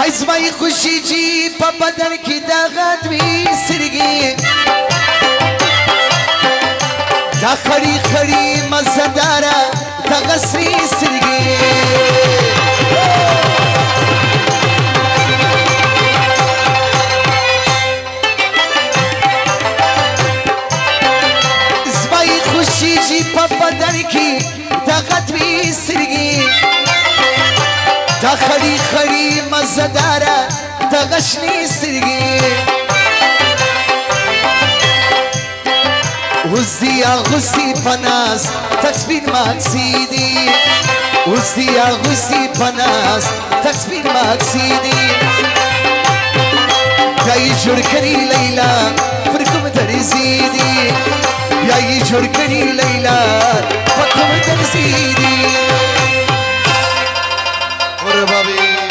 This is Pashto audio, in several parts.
ازمای خوشی جی په بدن کې دغت وی سرګي دا خړی خړی مزدارا دغه سری سرګي ازمای خوشی جی په بدن کې دغت وی سرګي دا خړی خړی مزدارا دغه شنی سرګي وزدي غسي پناس تکسبین مقصدی وزدي غسي پناس تکسبین مقصدی بیایی جور کری لیلا فرکم درزیدی بیایی جور کری لیلا فرکم درزیدی اور بابی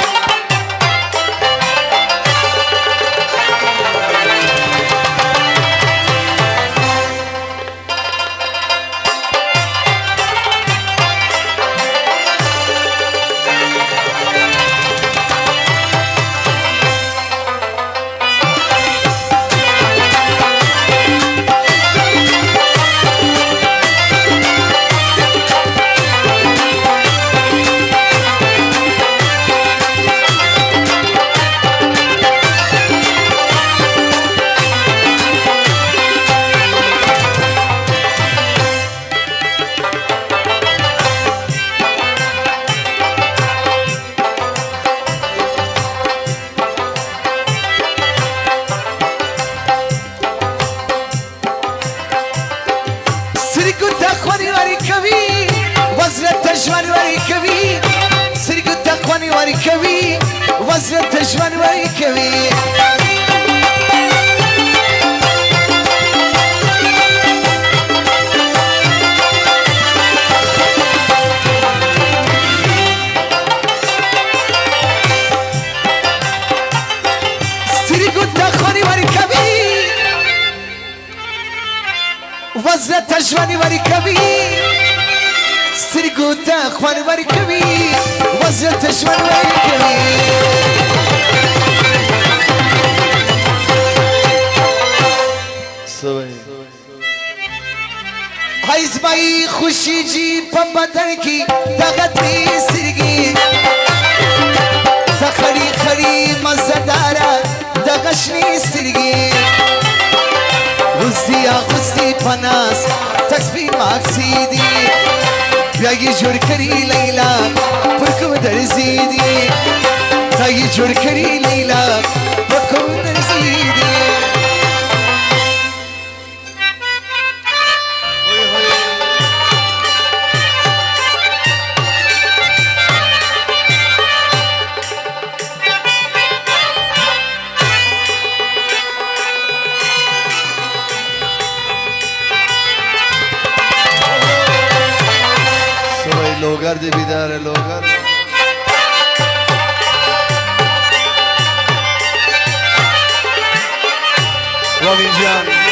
کوي وزرت ژوند وای کوي سترګو ته خوني ور کوي وزرت ژوند ور کوي سترګو ته خوني ور کوي وزرت ژوند ور کوي ازمای خوشی جی په بدن کې دغه دې سرګي خړی خړی مزدارا دغه شنی سرګي وزدي غسي پناس تکسبین مقصدی بیایی جور کری لیلا پرکم درزیدی بیایی جور کری لیلا پرکم درزیدی लोगर दे बिदार है लोगर रॉबिन जान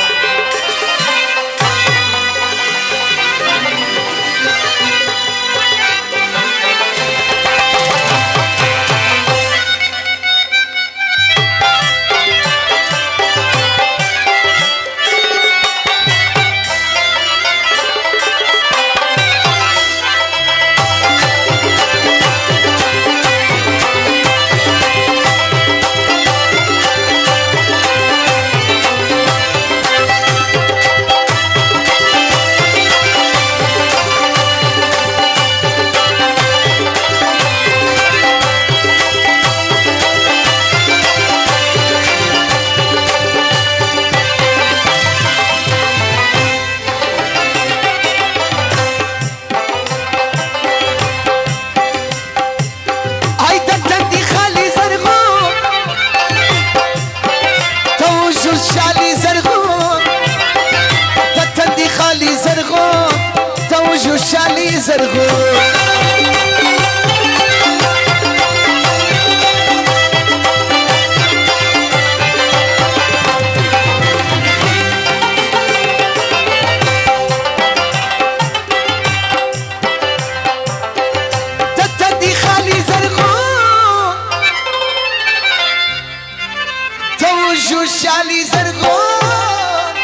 شالي زرغون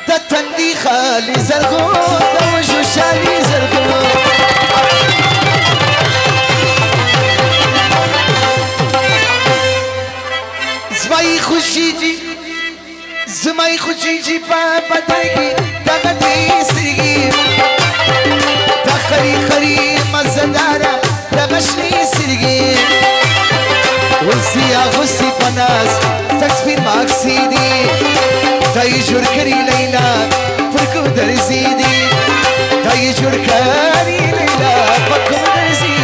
دا تندي خالي زرغون دا وجو شالي زرغون زماي خوشي جي زماي خوشي جي بابا دايكي دا غدي سرگي دا خري خري مزدارا دا غشني سرگي وزيا غسي بناس تكسبين ماكسيدي تايجور كري ليلى فركو درزيدي تايجور كري ليلى فركو درزيدي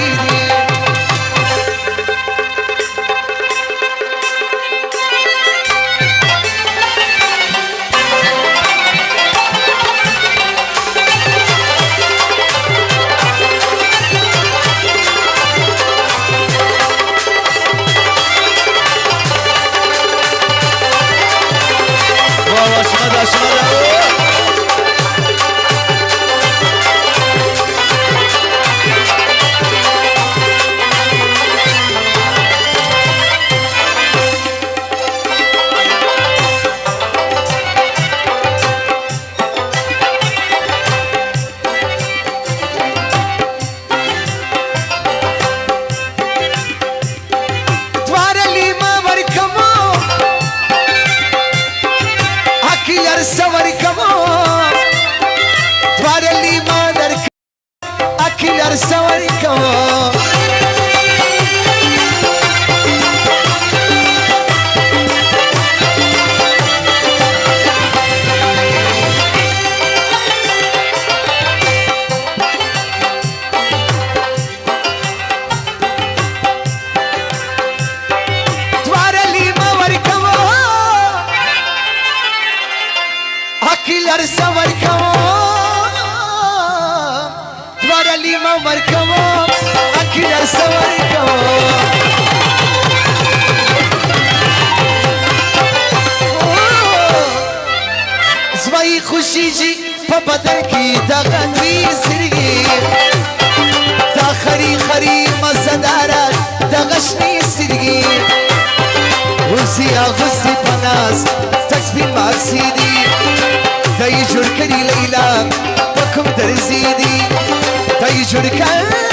खुशी जी बदन की दगनी सिरगी ता खरी खरी मज़दारा दगशनी सिरगी وزيا غزي بناس تكسبين ماكسيدي تايجور كري ليلى بكم درزيدي تايجور كري